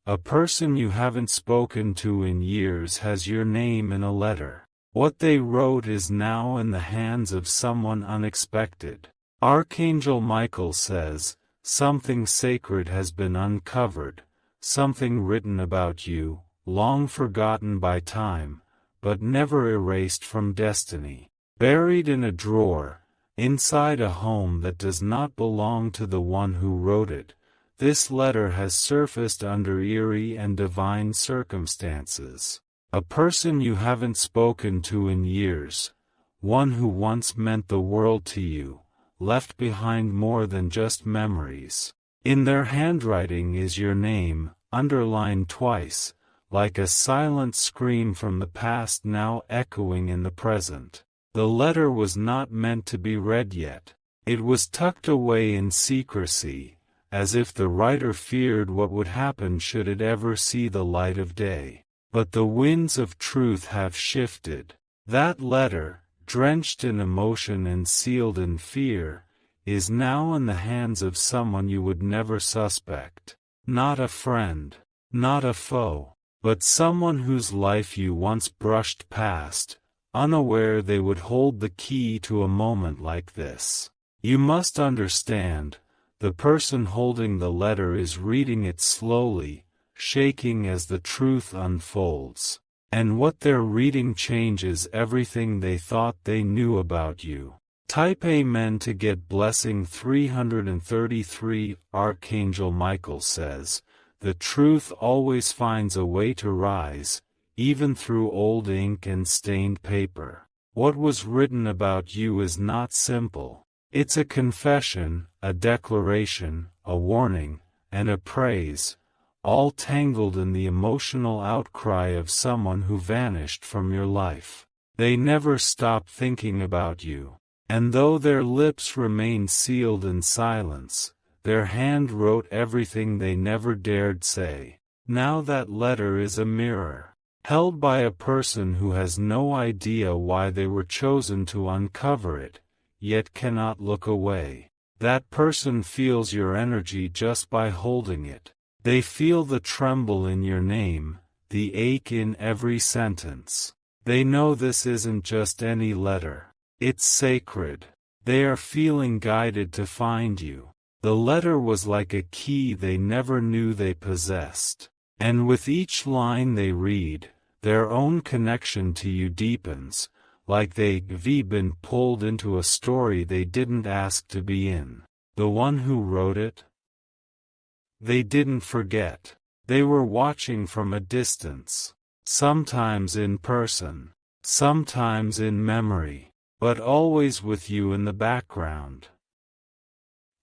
A person you haven't spoken to in years has your name in a letter. What they wrote is now in the hands of someone unexpected. Archangel Michael says, something sacred has been uncovered, something written about you, long forgotten by time, but never erased from destiny. Buried in a drawer, inside a home that does not belong to the one who wrote it, this letter has surfaced under eerie and divine circumstances. A person you haven't spoken to in years, one who once meant the world to you, left behind more than just memories. In their handwriting is your name, underlined twice, like a silent scream from the past now echoing in the present. The letter was not meant to be read yet. It was tucked away in secrecy, as if the writer feared what would happen should it ever see the light of day. But the winds of truth have shifted. That letter, drenched in emotion and sealed in fear, is now in the hands of someone you would never suspect. Not a friend, not a foe, but someone whose life you once brushed past, unaware they would hold the key to a moment like this. You must understand, the person holding the letter is reading it slowly, shaking as the truth unfolds. And what they're reading changes everything they thought they knew about you. Type Amen to get blessing 333. Archangel Michael says, the truth always finds a way to rise, even through old ink and stained paper. What was written about you is not simple. It's a confession, a declaration, a warning, and a praise, all tangled in the emotional outcry of someone who vanished from your life. They never stopped thinking about you, and though their lips remained sealed in silence, their hand wrote everything they never dared say. Now that letter is a mirror, held by a person who has no idea why they were chosen to uncover it, yet cannot look away. That person feels your energy just by holding it. They feel the tremble in your name, the ache in every sentence. They know this isn't just any letter. It's sacred. They are feeling guided to find you. The letter was like a key they never knew they possessed. And with each line they read, their own connection to you deepens, like they've been pulled into a story they didn't ask to be in. The one who wrote it? They didn't forget. They were watching from a distance, sometimes in person, sometimes in memory, but always with you in the background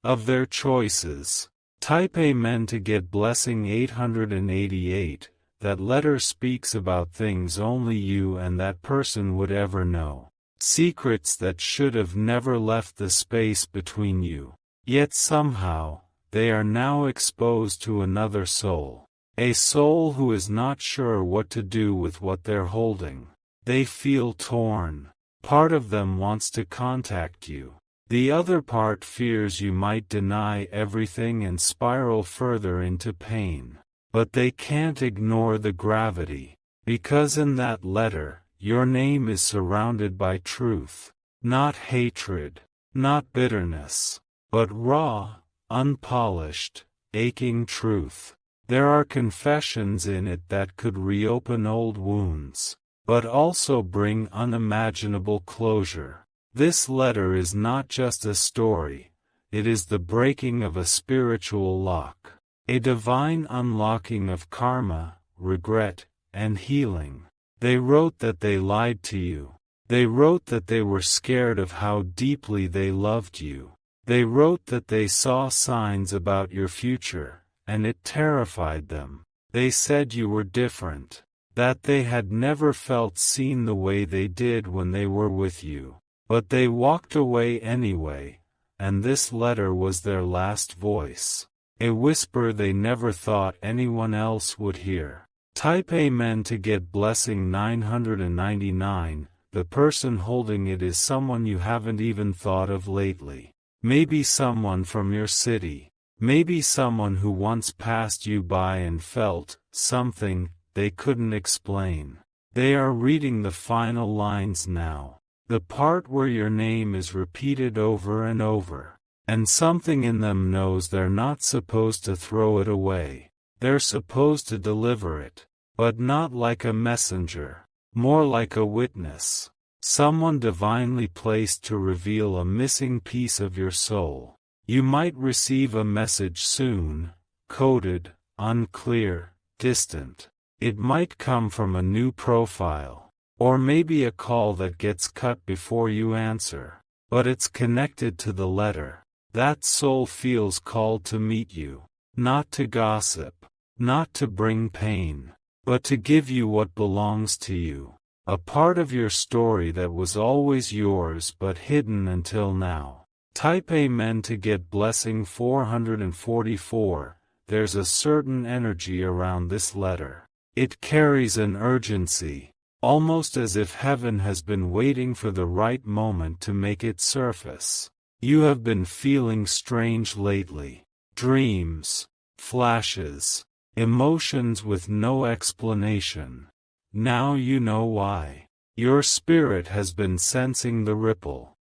of their choices. Type Amen to get blessing 888. That letter speaks about things only you and that person would ever know. Secrets that should have never left the space between you. Yet somehow, they are now exposed to another soul. A soul who is not sure what to do with what they're holding. They feel torn. Part of them wants to contact you. The other part fears you might deny everything and spiral further into pain. But they can't ignore the gravity, because in that letter, your name is surrounded by truth. Not hatred, not bitterness, but raw, unpolished, aching truth. There are confessions in it that could reopen old wounds, but also bring unimaginable closure. This letter is not just a story, it is the breaking of a spiritual lock. A divine unlocking of karma, regret, and healing. They wrote that they lied to you. They wrote that they were scared of how deeply they loved you. They wrote that they saw signs about your future, and it terrified them. They said you were different, that they had never felt seen the way they did when they were with you. But they walked away anyway, and this letter was their last voice. A whisper they never thought anyone else would hear. Type Amen to get blessing 999. The person holding it is someone you haven't even thought of lately. Maybe someone from your city. Maybe someone who once passed you by and felt something they couldn't explain. They are reading the final lines now. The part where your name is repeated over and over. And something in them knows they're not supposed to throw it away. They're supposed to deliver it. But not like a messenger. More like a witness. Someone divinely placed to reveal a missing piece of your soul. You might receive a message soon, coded, unclear, distant. It might come from a new profile. Or maybe a call that gets cut before you answer. But it's connected to the letter. That soul feels called to meet you. Not to gossip. Not to bring pain. But to give you what belongs to you. A part of your story that was always yours but hidden until now. Type Amen to get blessing 444. There's a certain energy around this letter. It carries an urgency, almost as if heaven has been waiting for the right moment to make it surface. You have been feeling strange lately. Dreams, flashes, emotions with no explanation. Now you know why. Your spirit has been sensing the ripple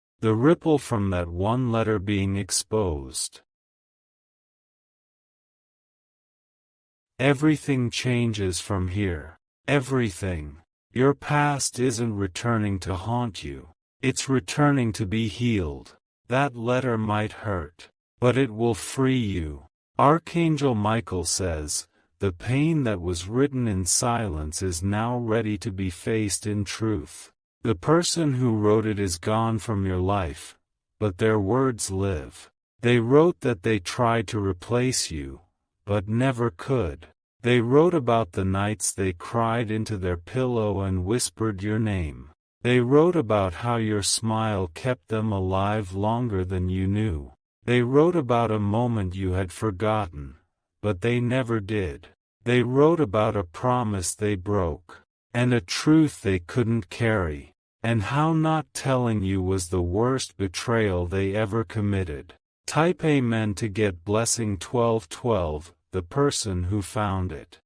from that one letter being exposed. Everything changes from here. Everything. Your past isn't returning to haunt you. It's returning to be healed. That letter might hurt, but it will free you. Archangel Michael says, the pain that was written in silence is now ready to be faced in truth. The person who wrote it is gone from your life, but their words live. They wrote that they tried to replace you, but never could. They wrote about the nights they cried into their pillow and whispered your name. They wrote about how your smile kept them alive longer than you knew. They wrote about a moment you had forgotten, but they never did. They wrote about a promise they broke, and a truth they couldn't carry, and how not telling you was the worst betrayal they ever committed. Type Amen to get blessing 1212, the person who found it.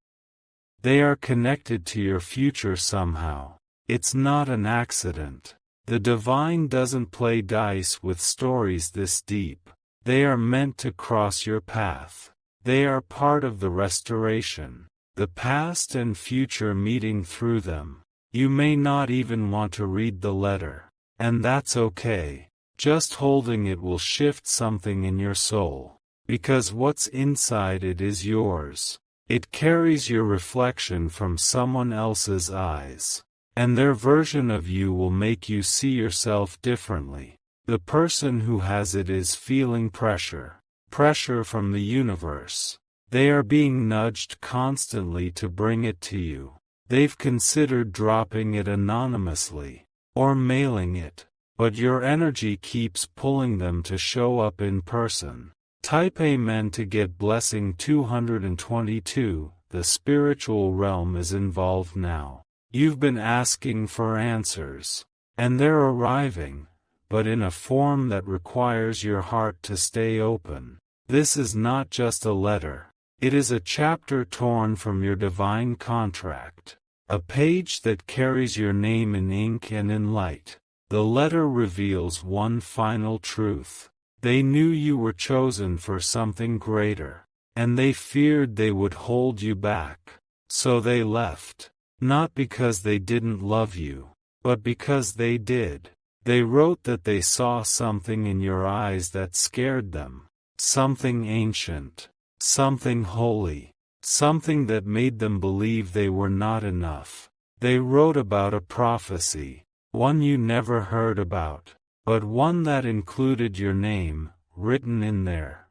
They are connected to your future somehow. It's not an accident. The divine doesn't play dice with stories this deep. They are meant to cross your path. They are part of the restoration. The past and future meeting through them. You may not even want to read the letter. And that's okay. Just holding it will shift something in your soul. Because what's inside it is yours. It carries your reflection from someone else's eyes. And their version of you will make you see yourself differently. The person who has it is feeling pressure. Pressure from the universe. They are being nudged constantly to bring it to you. They've considered dropping it anonymously, or mailing it, but your energy keeps pulling them to show up in person. Type Amen to get blessing 222, the spiritual realm is involved now. You've been asking for answers, and they're arriving, but in a form that requires your heart to stay open. This is not just a letter. It is a chapter torn from your divine contract. A page that carries your name in ink and in light. The letter reveals one final truth. They knew you were chosen for something greater, and they feared they would hold you back. So they left. Not because they didn't love you, but because they did. They wrote that they saw something in your eyes that scared them. Something ancient. Something holy. Something that made them believe they were not enough. They wrote about a prophecy, one you never heard about, but one that included your name, written in there.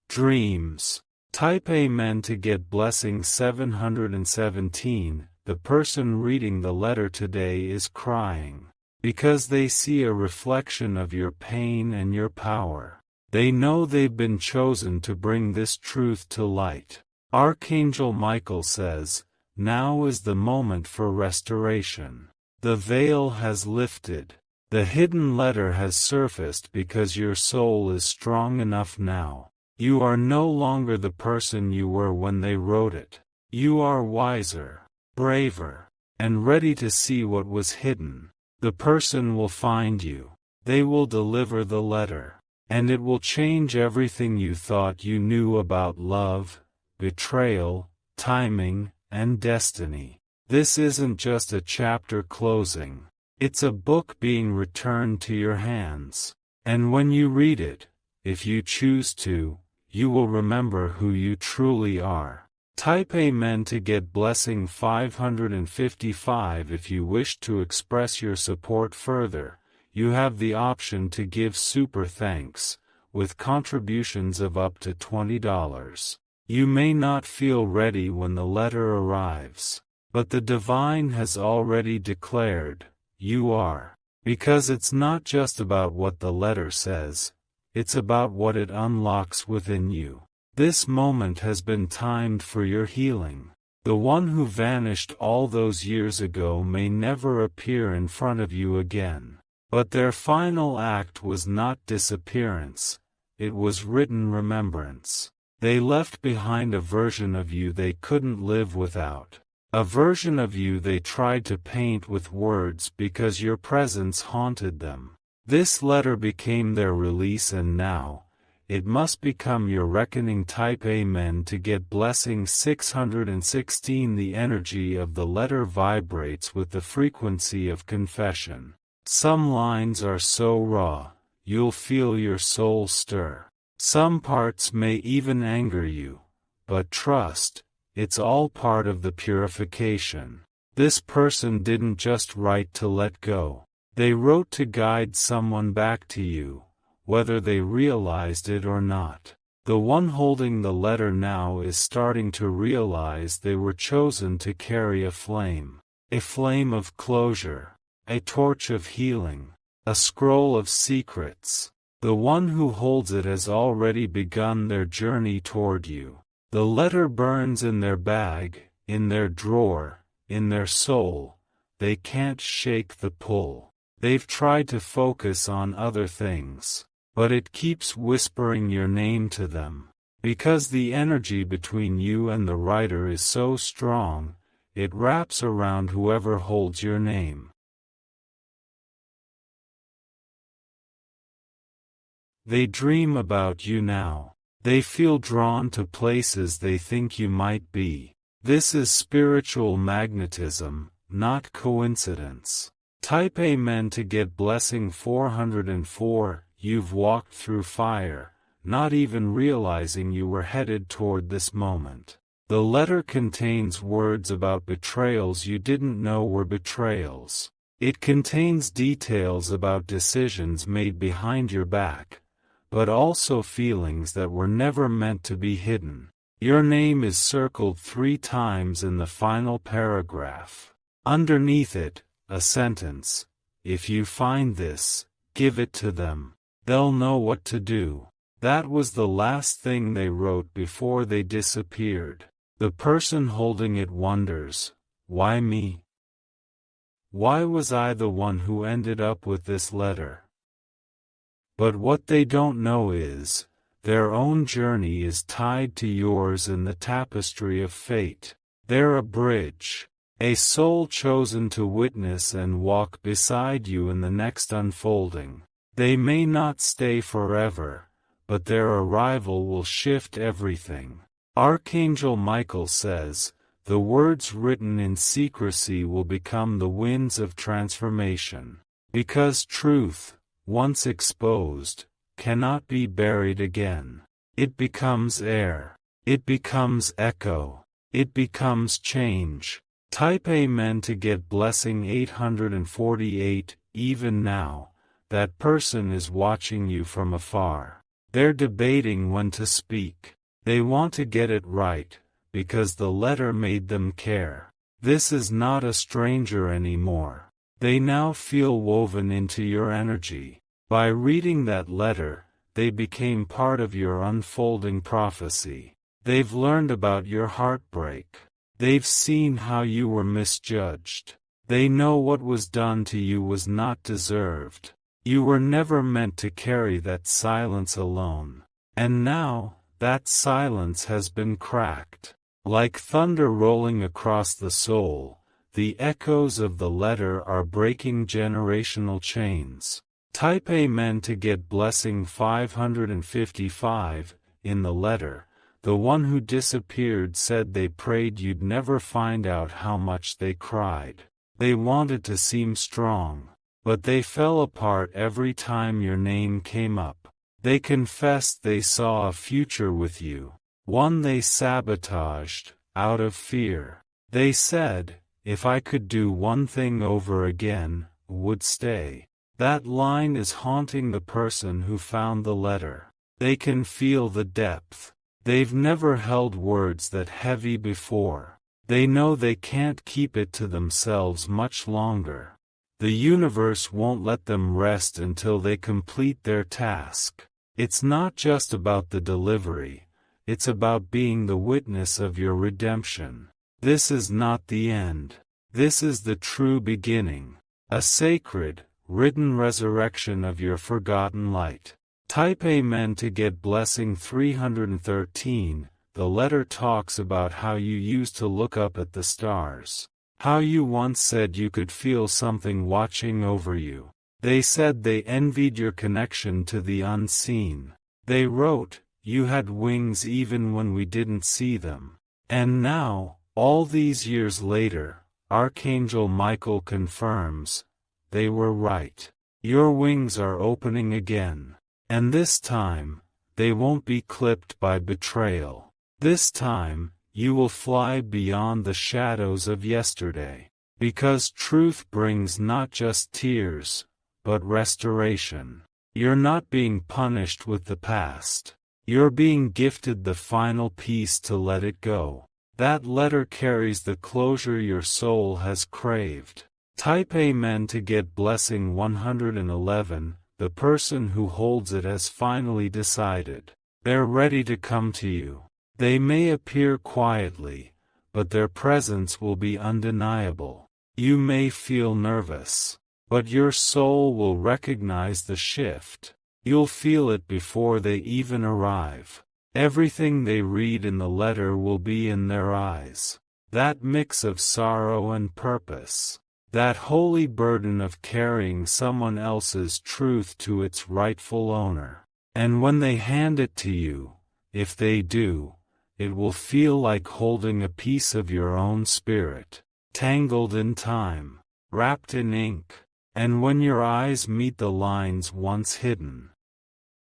Dreams. Type Amen to get blessing 717. The person reading the letter today is crying, because they see a reflection of your pain and your power. They know they've been chosen to bring this truth to light. Archangel Michael says, now is the moment for restoration. The veil has lifted. The hidden letter has surfaced because your soul is strong enough now. You are no longer the person you were when they wrote it. You are wiser, braver, and ready to see what was hidden. The person will find you. They will deliver the letter. And it will change everything you thought you knew about love, betrayal, timing, and destiny. This isn't just a chapter closing. It's a book being returned to your hands. And when you read it, if you choose to, you will remember who you truly are. Type Amen to get blessing 555. If you wish to express your support further, you have the option to give super thanks, with contributions of up to $20. You may not feel ready when the letter arrives, but the divine has already declared, you are. Because it's not just about what the letter says, it's about what it unlocks within you. This moment has been timed for your healing. The one who vanished all those years ago may never appear in front of you again. But their final act was not disappearance, it was written remembrance. They left behind a version of you they couldn't live without. A version of you they tried to paint with words because your presence haunted them. This letter became their release, and now, it must become your reckoning. Type Amen to get blessing 616. The energy of the letter vibrates with the frequency of confession. Some lines are so raw, you'll feel your soul stir. Some parts may even anger you, but trust, it's all part of the purification. This person didn't just write to let go. They wrote to guide someone back to you, whether they realized it or not. The one holding the letter now is starting to realize they were chosen to carry a flame of closure, a torch of healing, a scroll of secrets. The one who holds it has already begun their journey toward you. The letter burns in their bag, in their drawer, in their soul. They can't shake the pull. They've tried to focus on other things, but it keeps whispering your name to them. Because the energy between you and the writer is so strong, it wraps around whoever holds your name. They dream about you now. They feel drawn to places they think you might be. This is spiritual magnetism, not coincidence. Type Amen to get blessing 404. You've walked through fire, not even realizing you were headed toward this moment. The letter contains words about betrayals you didn't know were betrayals. It contains details about decisions made behind your back, but also feelings that were never meant to be hidden. Your name is circled 3 times in the final paragraph. Underneath it, a sentence: if you find this, give it to them. They'll know what to do. That was the last thing they wrote before they disappeared. The person holding it wonders, why me? Why was I the one who ended up with this letter? But what they don't know is, their own journey is tied to yours in the tapestry of fate. They're a bridge, a soul chosen to witness and walk beside you in the next unfolding. They may not stay forever, but their arrival will shift everything. Archangel Michael says, the words written in secrecy will become the winds of transformation. Because truth, once exposed, cannot be buried again. It becomes air. It becomes echo. It becomes change. Type Amen to get blessing 848. Even now, that person is watching you from afar. They're debating when to speak. They want to get it right, because the letter made them care. This is not a stranger anymore. They now feel woven into your energy. By reading that letter, they became part of your unfolding prophecy. They've learned about your heartbreak. They've seen how you were misjudged. They know what was done to you was not deserved. You were never meant to carry that silence alone. And now, That silence has been cracked. Like thunder rolling across the soul, the echoes of the letter are breaking generational chains. Type Amen to get blessing 555. In the letter, the one who disappeared said they prayed you'd never find out how much they cried. They wanted to seem strong, but they fell apart every time your name came up. They confessed they saw a future with you, one they sabotaged, out of fear. They said, if I could do one thing over again, would stay. That line is haunting the person who found the letter. They can feel the depth. They've never held words that heavy before. They know they can't keep it to themselves much longer. The universe won't let them rest until they complete their task. It's not just about the delivery, it's about being the witness of your redemption. This is not the end. This is the true beginning. A sacred, written resurrection of your forgotten light. Type Amen to get blessing 313. The letter talks about how you used to look up at the stars. How you once said you could feel something watching over you. They said they envied your connection to the unseen. They wrote, you had wings even when we didn't see them. And now, all these years later, Archangel Michael confirms, they were right. Your wings are opening again. And this time, they won't be clipped by betrayal. This time, you will fly beyond the shadows of yesterday. Because truth brings not just tears, but restoration. You're not being punished with the past. You're being gifted the final piece to let it go. That letter carries the closure your soul has craved. Type Amen to get blessing 111. The person who holds it has finally decided. They're ready to come to you. They may appear quietly, but their presence will be undeniable. You may feel nervous, but your soul will recognize the shift. You'll feel it before they even arrive. Everything they read in the letter will be in their eyes. That mix of sorrow and purpose. That holy burden of carrying someone else's truth to its rightful owner. And when they hand it to you, if they do, it will feel like holding a piece of your own spirit, tangled in time, wrapped in ink. And when your eyes meet the lines once hidden,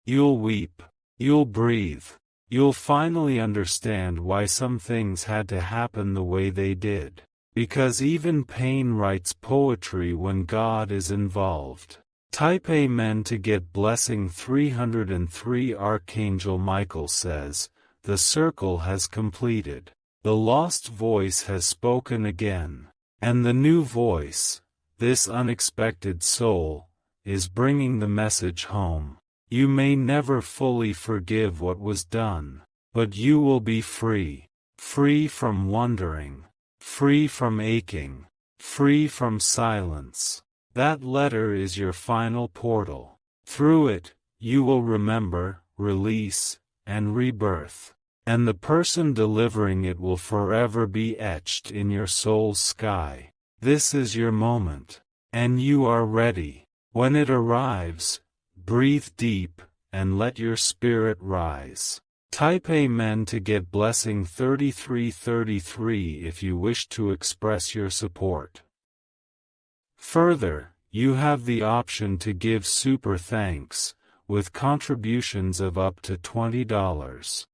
you'll weep, you'll breathe, you'll finally understand why some things had to happen the way they did. Because even pain writes poetry when God is involved. Type Amen to get blessing 303. Archangel Michael says, the circle has completed. The lost voice has spoken again. And the new voice, this unexpected soul, is bringing the message home. You may never fully forgive what was done, but you will be free. Free from wondering. Free from aching. Free from silence. That letter is your final portal. Through it, you will remember, release, and rebirth. And the person delivering it will forever be etched in your soul's sky. This is your moment. And you are ready. When it arrives, breathe deep, and let your spirit rise. Type Amen to get blessing 3333 if you wish to express your support. Further, you have the option to give super thanks, with contributions of up to $20.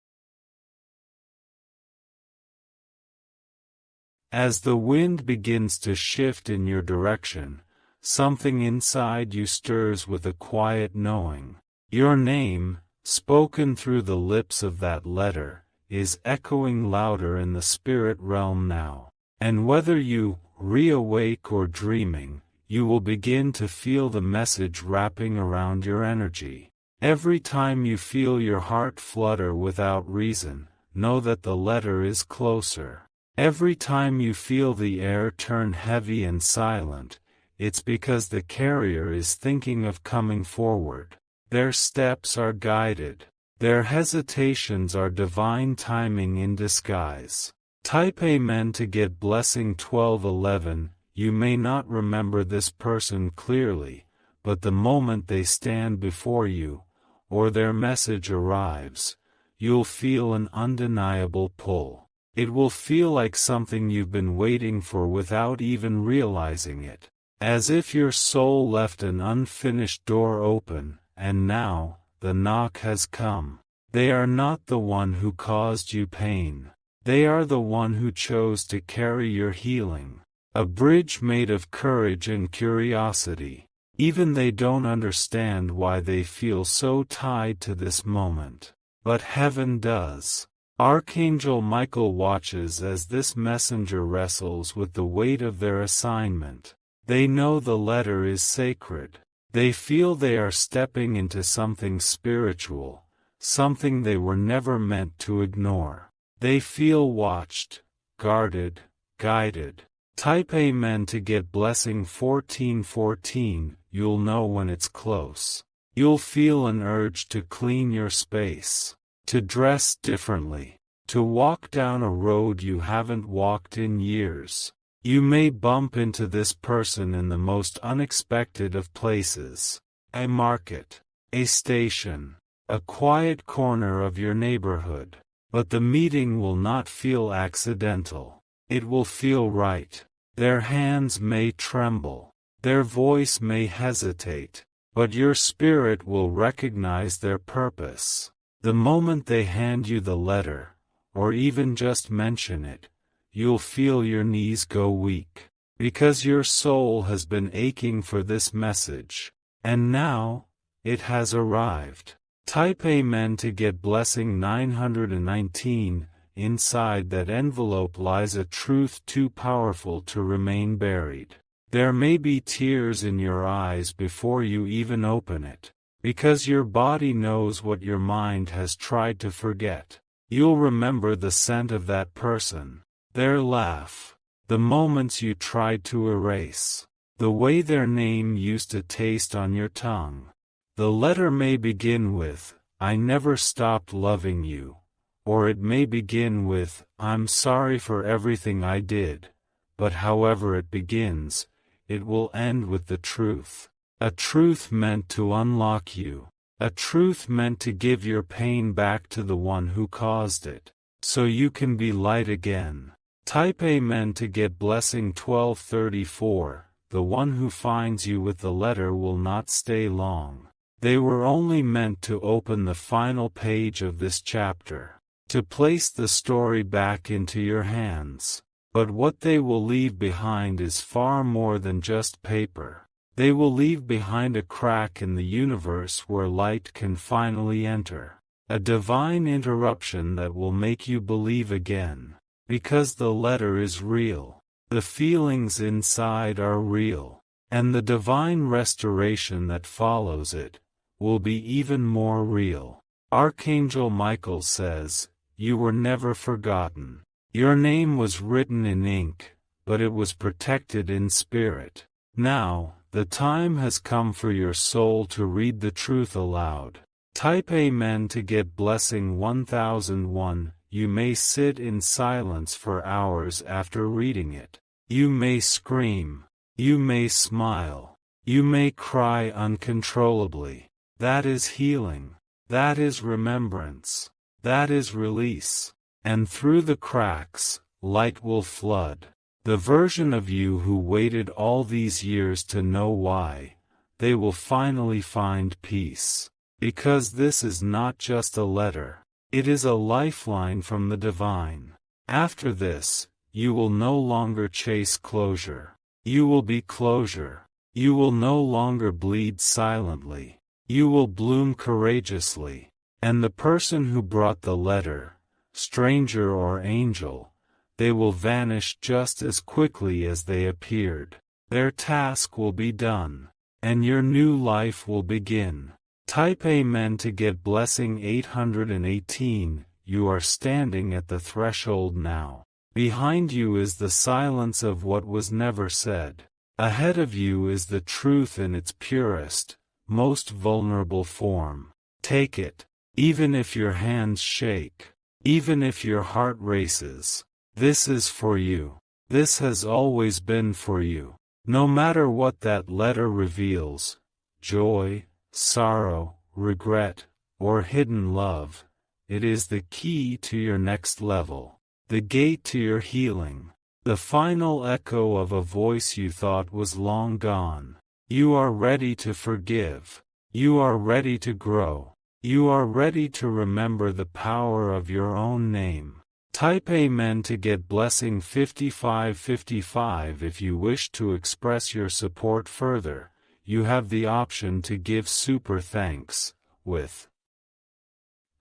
As the wind begins to shift in your direction, something inside you stirs with a quiet knowing. Your name, spoken through the lips of that letter, is echoing louder in the spirit realm now. And whether you reawake or dreaming, you will begin to feel the message wrapping around your energy. Every time you feel your heart flutter without reason, know that the letter is closer. Every time you feel the air turn heavy and silent, it's because the carrier is thinking of coming forward. Their steps are guided. Their hesitations are divine timing in disguise. Type Amen to get blessing 1211. You may not remember this person clearly, but the moment they stand before you, or their message arrives, you'll feel an undeniable pull. It will feel like something you've been waiting for without even realizing it. As if your soul left an unfinished door open, and now, the knock has come. They are not the one who caused you pain. They are the one who chose to carry your healing. A bridge made of courage and curiosity. Even they don't understand why they feel so tied to this moment. But heaven does. Archangel Michael watches as this messenger wrestles with the weight of their assignment. They know the letter is sacred. They feel they are stepping into something spiritual, something they were never meant to ignore. They feel watched, guarded, guided. Type Amen to get blessing 1414. You'll know when it's close. You'll feel an urge to clean your space, to dress differently, to walk down a road you haven't walked in years. You may bump into this person in the most unexpected of places. A market, a station, a quiet corner of your neighborhood. But the meeting will not feel accidental. It will feel right. Their hands may tremble. Their voice may hesitate. But your spirit will recognize their purpose. The moment they hand you the letter, or even just mention it, you'll feel your knees go weak. Because your soul has been aching for this message. And now, it has arrived. Type Amen to get blessing 919. Inside that envelope lies a truth too powerful to remain buried. There may be tears in your eyes before you even open it, because your body knows what your mind has tried to forget. You'll remember the scent of that person, their laugh, the moments you tried to erase, the way their name used to taste on your tongue. The letter may begin with, "I never stopped loving you," or it may begin with, "I'm sorry for everything I did," but however it begins, it will end with the truth. A truth meant to unlock you. A truth meant to give your pain back to the one who caused it, so you can be light again. Type Amen to get blessing 1234. The one who finds you with the letter will not stay long. They were only meant to open the final page of this chapter, to place the story back into your hands. But what they will leave behind is far more than just paper. They will leave behind a crack in the universe where light can finally enter. A divine interruption that will make you believe again. Because the letter is real. The feelings inside are real. And the divine restoration that follows it will be even more real. Archangel Michael says, "You were never forgotten. Your name was written in ink, but it was protected in spirit. Now, the time has come for your soul to read the truth aloud." Type Amen to get blessing 1001. You may sit in silence for hours after reading it. You may scream. You may smile. You may cry uncontrollably. That is healing. That is remembrance. That is release. And through the cracks, light will flood. The version of you who waited all these years to know why, they will finally find peace. Because this is not just a letter. It is a lifeline from the divine. After this, you will no longer chase closure. You will be closure. You will no longer bleed silently. You will bloom courageously. And the person who brought the letter, stranger or angel, they will vanish just as quickly as they appeared. Their task will be done, and your new life will begin. Type Amen to get blessing 818. You are standing at the threshold now. Behind you is the silence of what was never said. Ahead of you is the truth in its purest, most vulnerable form. Take it. Even if your hands shake. Even if your heart races. This is for you. This has always been for you. No matter what that letter reveals, joy, sorrow, regret, or hidden love, it is the key to your next level, the gate to your healing, the final echo of a voice you thought was long gone. You are ready to forgive. You are ready to grow. You are ready to remember the power of your own name. Type Amen to get blessing 5555. If you wish to express your support further, you have the option to give super thanks, with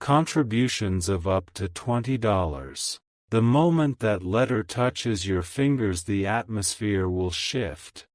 contributions of up to $20. The moment that letter touches your fingers, the atmosphere will shift.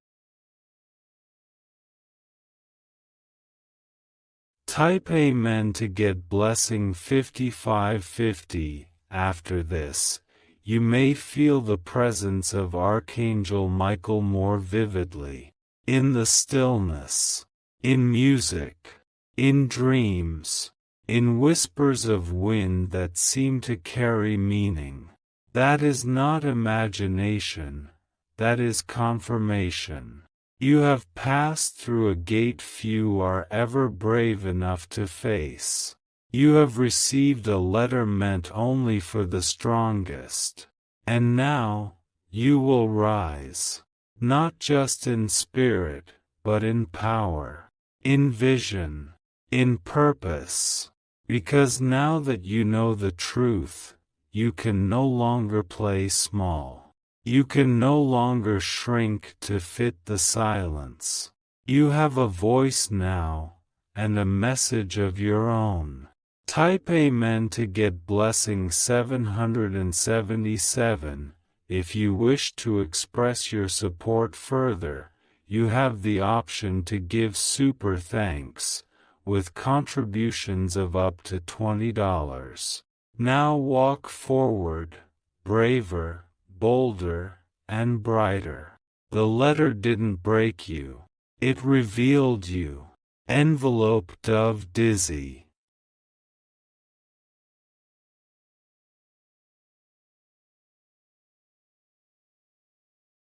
Type Amen to get blessing 5550. After this, you may feel the presence of Archangel Michael more vividly. In the stillness. In music. In dreams. In whispers of wind that seem to carry meaning. That is not imagination. That is confirmation. You have passed through a gate few are ever brave enough to face. You have received a letter meant only for the strongest. And now, you will rise. Not just in spirit, but in power. In vision. In purpose. Because now that you know the truth, you can no longer play small. You can no longer shrink to fit the silence. You have a voice now, and a message of your own. Type Amen to get blessing 777. If you wish to express your support further, you have the option to give super thanks, with contributions of up to $20. Now walk forward, braver, bolder, and brighter. The letter didn't break you. It revealed you. Envelope Dove Dizzy.